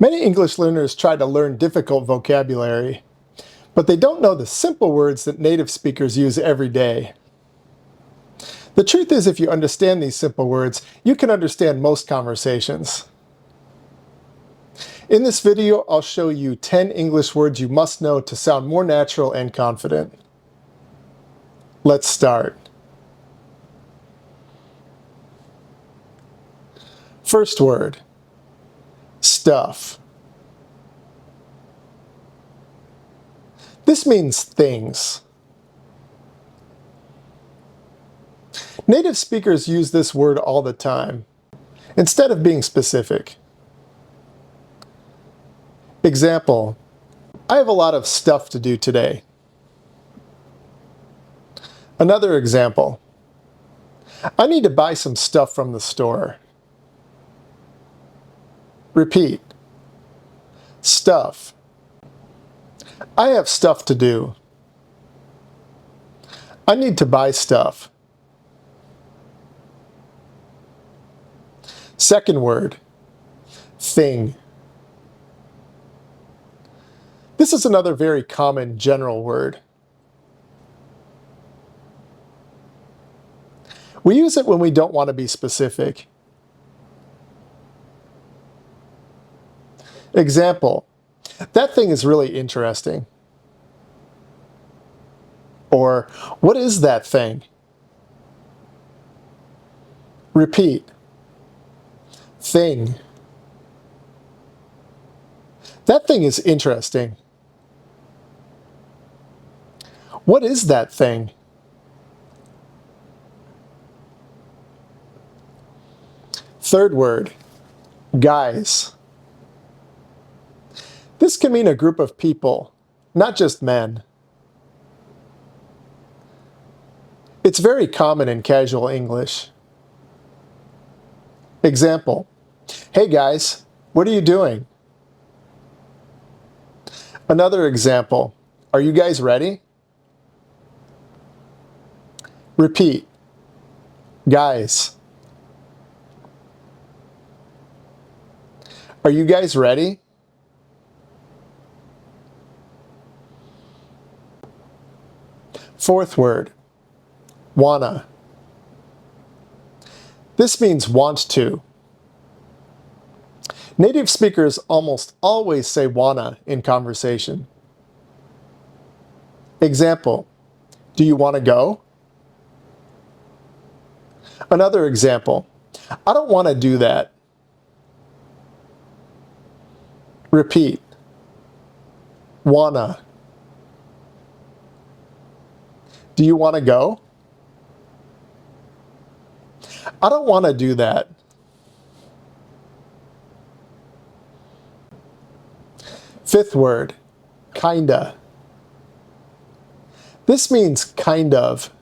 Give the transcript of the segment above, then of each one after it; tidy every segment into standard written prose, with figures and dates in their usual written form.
Many English learners try to learn difficult vocabulary, but they don't know the simple words that native speakers use every day. The truth is, if you understand these simple words, you can understand most conversations. In this video, I'll show you 10 English words you must know to sound more natural and confident. Let's start. First word, stuff. This means things. Native speakers use this word all the time, instead of being specific. Example, I have a lot of stuff to do today. Another example, I need to buy some stuff from the store. Repeat, stuff. I have stuff to do. I need to buy stuff. Second word, thing. This is another very common general word. We use it when we don't want to be specific. Example, that thing is really interesting. Or, what is that thing? Repeat, thing. That thing is interesting. What is that thing? Third word, guys. This can mean a group of people, not just men. It's very common in casual English. Example, hey guys, what are you doing? Another example, are you guys ready? Repeat, guys. Are you guys ready? Fourth word, wanna. This means want to. Native speakers almost always say wanna in conversation. Example, do you want to go? Another example, I don't want to do that. Repeat, wanna. Do you want to go? I don't want to do that. Fifth word, kinda. This means kind of.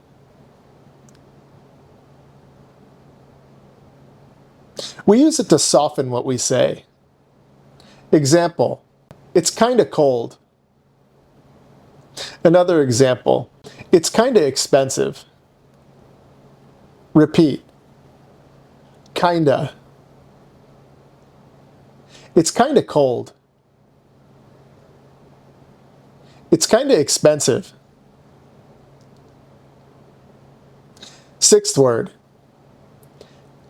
We use it to soften what we say. Example, it's kinda cold. Another example, it's kinda expensive. Repeat, kinda. It's kinda cold. It's kinda expensive. Sixth word,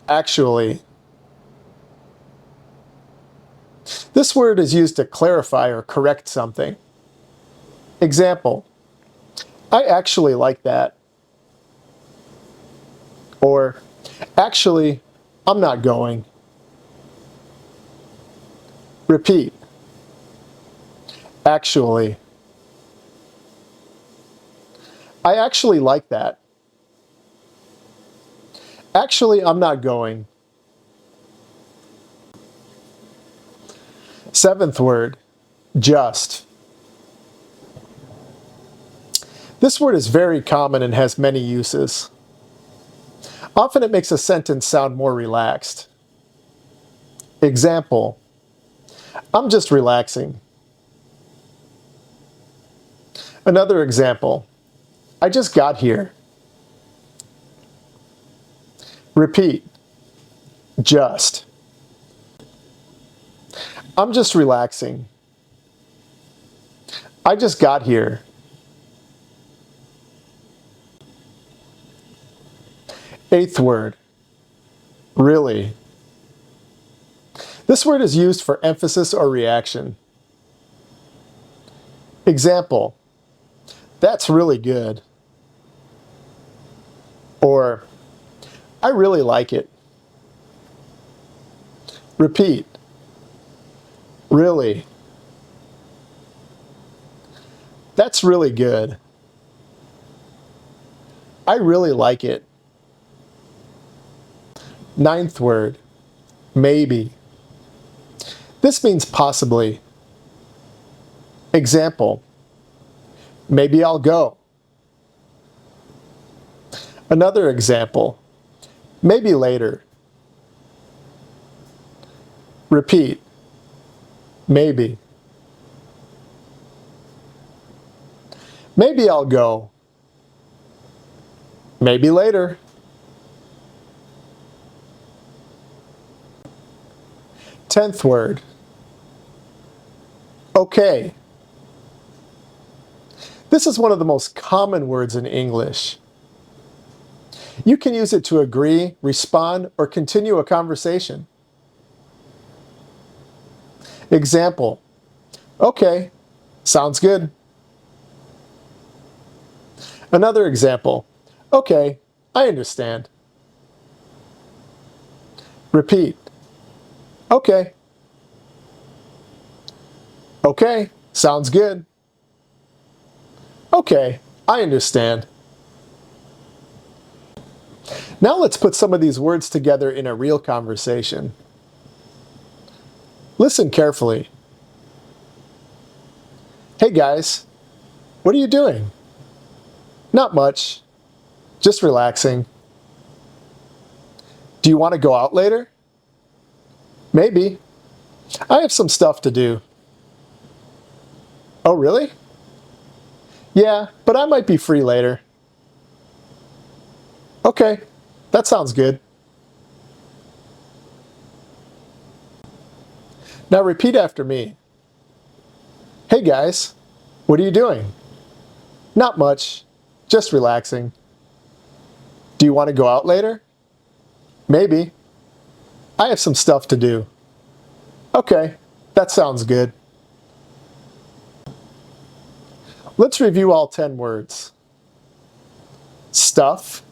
actually. This word is used to clarify or correct something. Example, I actually like that. Or, actually, I'm not going. Repeat, actually. I actually like that. Actually, I'm not going. Seventh word, just. This word is very common and has many uses. Often it makes a sentence sound more relaxed. Example, I'm just relaxing. Another example, I just got here. Repeat, just. I'm just relaxing. I just got here. Eighth word, really. This word is used for emphasis or reaction. Example, that's really good. Or, I really like it. Repeat, really. That's really good. I really like it. Ninth word, maybe. This means possibly. Example, maybe I'll go. Another example, maybe later. Repeat, maybe. Maybe I'll go. Maybe later. Tenth word, okay. This is one of the most common words in English. You can use it to agree, respond, or continue a conversation. Example, okay, sounds good. Another example, okay, I understand. Repeat, okay. Okay, sounds good. Okay, I understand. Now let's put some of these words together in a real conversation. Listen carefully. Hey guys, what are you doing? Not much, just relaxing. Do you want to go out later? Maybe. I have some stuff to do. Oh, really? Yeah, but I might be free later. Okay, that sounds good. Now repeat after me. Hey guys, what are you doing? Not much, just relaxing. Do you want to go out later? Maybe. I have some stuff to do. Okay, that sounds good. Let's review all 10 words. Stuff,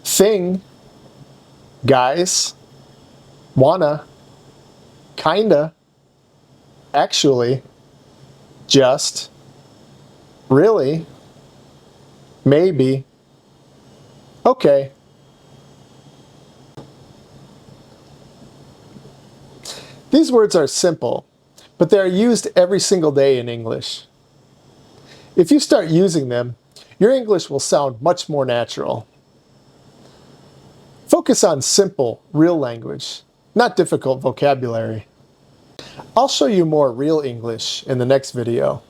thing, guys, wanna, kinda, actually, just, really, maybe, okay. These words are simple, but they are used every single day in English. If you start using them, your English will sound much more natural. Focus on simple, real language, not difficult vocabulary. I'll show you more real English in the next video.